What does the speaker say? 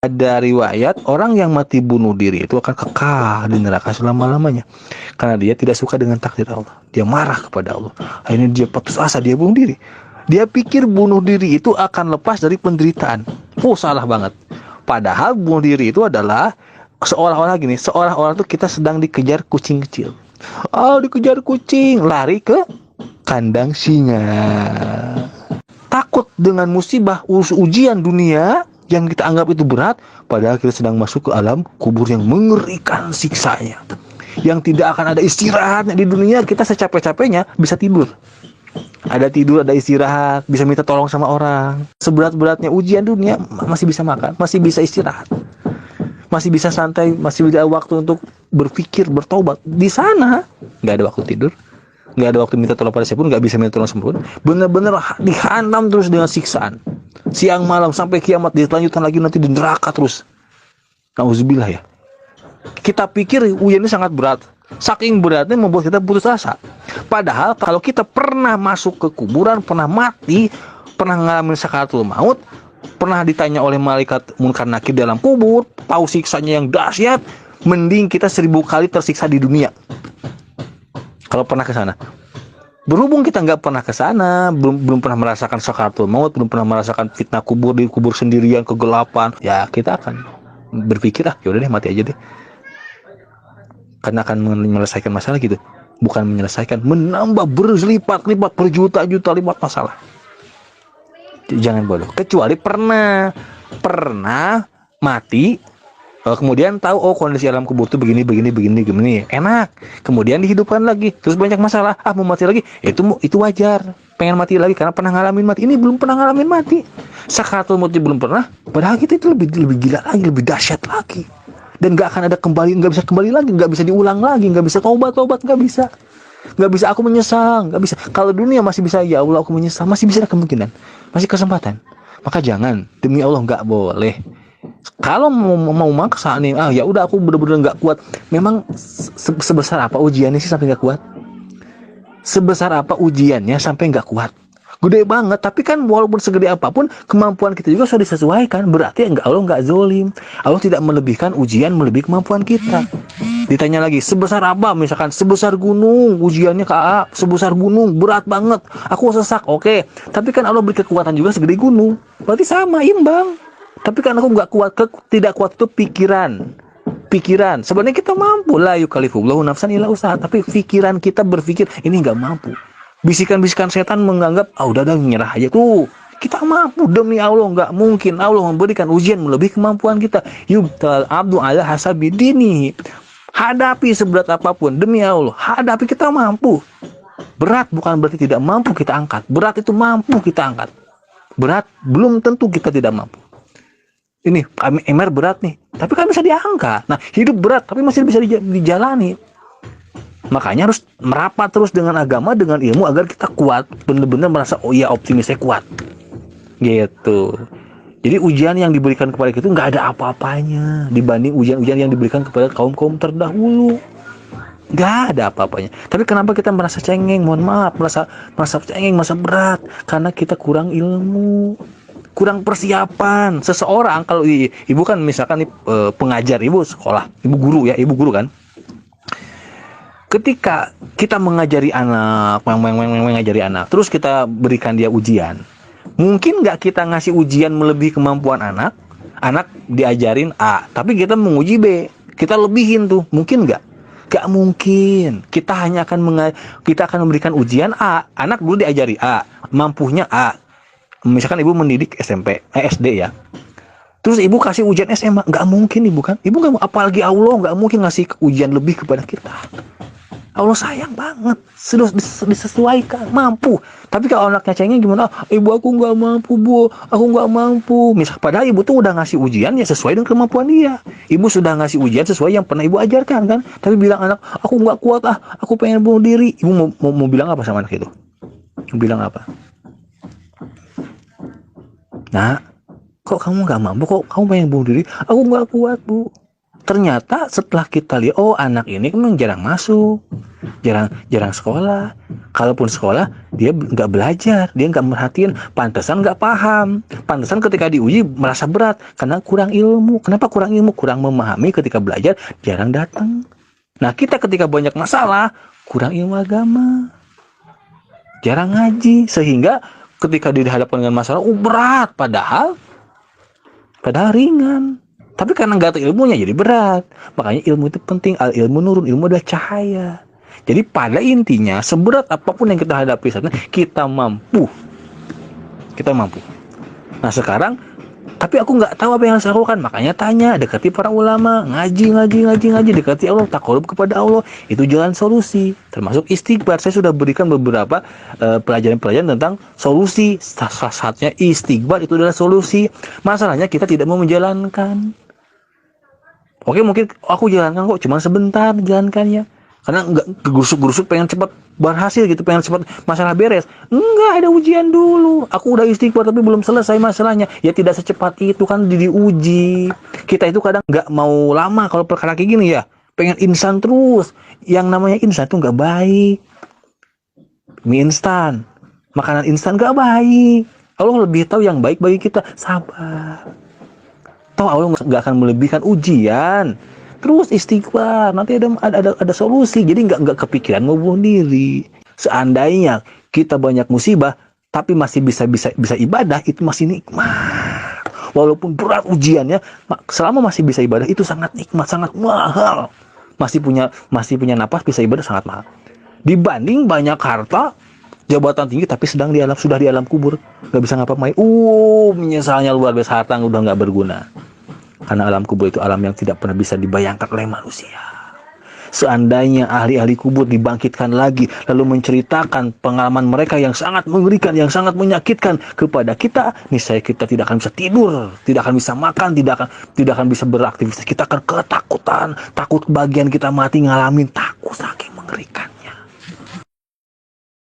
Ada riwayat orang yang mati bunuh diri itu akan kekal di neraka selama-lamanya karena dia tidak suka dengan takdir Allah. Dia marah kepada Allah. Akhirnya dia putus asa, dia bunuh diri. Dia pikir bunuh diri itu akan lepas dari penderitaan. Oh, salah banget. Padahal bunuh diri itu adalah seolah-olah gini, seolah-olah tuh kita sedang dikejar kucing kecil. Oh, dikejar kucing, lari ke kandang singa. Takut dengan musibah, ujian dunia yang kita anggap itu berat, padahal kita sedang masuk ke alam kubur yang mengerikan siksanya. Yang tidak akan ada istirahatnya di dunia, kita secapek-capeknya bisa tidur. Ada tidur, ada istirahat, bisa minta tolong sama orang. Seberat-beratnya ujian dunia, masih bisa makan, masih bisa istirahat. Masih bisa santai, masih ada waktu untuk berpikir, bertobat. Di sana, nggak ada waktu tidur. Nggak ada waktu minta tolong pada siapapun, nggak bisa minta tolong siapapun. Bener-bener dihantam terus dengan siksaan. Siang malam sampai kiamat, dilanjutkan lagi nanti di neraka terus. Nauzubillah ya. Kita pikir ujian ini sangat berat. Saking beratnya membuat kita putus asa. Padahal kalau kita pernah masuk ke kuburan, pernah mati, pernah ngalamin sakaratul maut, pernah ditanya oleh malaikat Munkar Nakir dalam kubur, tahu siksanya yang dahsyat, mending kita 1000 kali tersiksa di dunia. Kalau pernah ke sana. Berhubung kita nggak pernah ke sana, belum pernah merasakan sakaratul maut, belum pernah merasakan fitnah kubur, di kubur sendirian, kegelapan, ya kita akan berpikir, yaudah deh, mati aja deh. Karena akan menyelesaikan masalah gitu. Bukan menyelesaikan, menambah berlipat-lipat, berjuta-juta lipat masalah. Jangan bodoh. Kecuali pernah mati, kemudian tahu kondisi alam kubur itu begini, enak. Kemudian dihidupkan lagi, terus banyak masalah, mau mati lagi, itu wajar. Pengen mati lagi karena pernah ngalamin mati. Ini belum pernah ngalamin mati. Sakaratul maut belum pernah. Padahal kita itu lebih gila lagi, lebih dahsyat lagi. Dan nggak akan ada nggak bisa kembali lagi, nggak bisa diulang lagi, nggak bisa tobat, nggak bisa aku menyesal, nggak bisa. Kalau dunia masih bisa, ya Allah aku menyesal, masih bisa ada kemungkinan, masih kesempatan. Maka jangan, demi Allah nggak boleh. Kalau mau maksa nih, ya udah aku bener-bener nggak kuat. Memang sebesar apa ujiannya sih sampai nggak kuat? Sebesar apa ujiannya sampai nggak kuat? Gede banget, tapi kan walaupun segede apapun, kemampuan kita juga sudah disesuaikan. Berarti Allah nggak zolim. Allah tidak melebihkan ujian melebihi kemampuan kita. Ditanya lagi, sebesar apa? Misalkan sebesar gunung, ujiannya KA, sebesar gunung, berat banget. Aku sesak, oke. Tapi kan Allah beri kekuatan juga segede gunung. Berarti sama, imbang. Tapi kan aku nggak kuat, tidak kuat itu pikiran. Sebenarnya kita mampu lah, yukallifullahu nafsan illa usaha. Tapi pikiran kita berpikir, ini nggak mampu. Bisikan-bisikan setan menganggap, udah nyerah aja tuh. Kita mampu, demi Allah nggak mungkin Allah memberikan ujian melebihi kemampuan kita. Yubtal abdu ala hasabi dini. Hadapi seberat apapun, demi Allah, hadapi, kita mampu. Berat bukan berarti tidak mampu kita angkat. Berat itu mampu kita angkat. Berat belum tentu kita tidak mampu. Ini MR berat nih, tapi kan bisa diangkat. Nah, hidup berat tapi masih bisa dijalani. Makanya harus merapat terus dengan agama, dengan ilmu, agar kita kuat, benar-benar merasa, optimis, saya kuat gitu. Jadi ujian yang diberikan kepada kita nggak ada apa-apanya dibanding ujian-ujian yang diberikan kepada kaum-kaum terdahulu. Nggak ada apa-apanya. Tapi kenapa kita merasa cengeng? Mohon maaf, merasa cengeng, merasa berat, karena kita kurang ilmu, kurang persiapan. Seseorang, kalau ibu kan misalkan pengajar, ibu sekolah, ibu guru kan. Ketika kita mengajari anak, terus kita berikan dia ujian, mungkin nggak kita ngasih ujian melebihi kemampuan anak diajarin A, tapi kita menguji B, kita lebihin tuh, mungkin nggak? Nggak mungkin. Kita hanya akan memberikan ujian A, anak dulu diajari A, mampunya A. Misalkan ibu mendidik SD ya. Terus ibu kasih ujian SMA, nggak mungkin ibu kan? Ibu nggak, apalagi Allah nggak mungkin ngasih ujian lebih kepada kita. Allah sayang banget, sudah disesuaikan, mampu. Tapi kalau anaknya cengeng gimana? Ibu aku nggak mampu, Bu, aku nggak mampu. Misal padahal ibu tuh udah ngasih ujian ya sesuai dengan kemampuan dia. Ibu sudah ngasih ujian sesuai yang pernah ibu ajarkan kan. Tapi bilang anak, aku nggak kuat, aku pengen bunuh diri. Ibu mau bilang apa sama anak itu? Mau bilang apa? Nah, kok kamu nggak mampu? Kok kamu pengen bunuh diri? Aku nggak kuat, Bu. Ternyata setelah kita lihat, oh anak ini memang jarang masuk, jarang sekolah. Kalaupun sekolah, dia nggak belajar, dia nggak merhatiin, pantesan nggak paham, pantesan ketika diuji merasa berat karena kurang ilmu. Kenapa kurang ilmu? Kurang memahami ketika belajar, jarang datang. Nah kita ketika banyak masalah, kurang ilmu agama, jarang ngaji, sehingga ketika dihadapkan dengan masalah, berat, padahal ringan. Tapi karena nggak tahu ilmunya jadi berat. Makanya ilmu itu penting. Al ilmu nurun, ilmu adalah cahaya. Jadi pada intinya seberat apapun yang kita hadapi saat ini, kita mampu. Nah sekarang, tapi aku nggak tahu apa yang harus aku lakukan. Makanya tanya, dekati para ulama, ngaji, dekati Allah, takarub kepada Allah. Itu jalan solusi. Termasuk istighfar. Saya sudah berikan beberapa pelajaran-pelajaran tentang solusi. Salah satunya istighfar itu adalah solusi. Masalahnya kita tidak mau menjalankan. Oke, mungkin aku jalankan kok, cuma sebentar jalankannya. Karena nggak gerusuk-gerusuk pengen cepat berhasil gitu, pengen cepat masalah beres. Enggak, ada ujian dulu. Aku udah istighfar tapi belum selesai masalahnya. Ya tidak secepat itu kan diuji. Kita itu kadang nggak mau lama kalau perkara kayak gini ya. Pengen instan terus. Yang namanya instan tuh nggak baik. Mie instan, makanan instan nggak baik. Allah lebih tahu yang baik bagi kita. Sabar. Tahu Allah nggak akan melebihkan ujian. Terus istighfar, nanti ada solusi. Jadi nggak kepikiran mau bunuh diri. Seandainya kita banyak musibah, tapi masih bisa ibadah, itu masih nikmat. Walaupun berat ujiannya, selama masih bisa ibadah itu sangat nikmat, sangat mahal. Masih punya napas, bisa ibadah sangat mahal. Dibanding banyak harta, jabatan tinggi tapi sudah di alam kubur, nggak bisa ngapa-ngapain. Menyesalnya luar biasa, harta udah nggak berguna. Karena alam kubur itu alam yang tidak pernah bisa dibayangkan oleh manusia. Seandainya ahli-ahli kubur dibangkitkan lagi, lalu menceritakan pengalaman mereka yang sangat mengerikan, yang sangat menyakitkan kepada kita, niscaya kita tidak akan bisa tidur, tidak akan bisa makan, tidak akan bisa beraktivitas. Kita akan ketakutan, takut bagian kita mati, ngalamin takut saking mengerikan.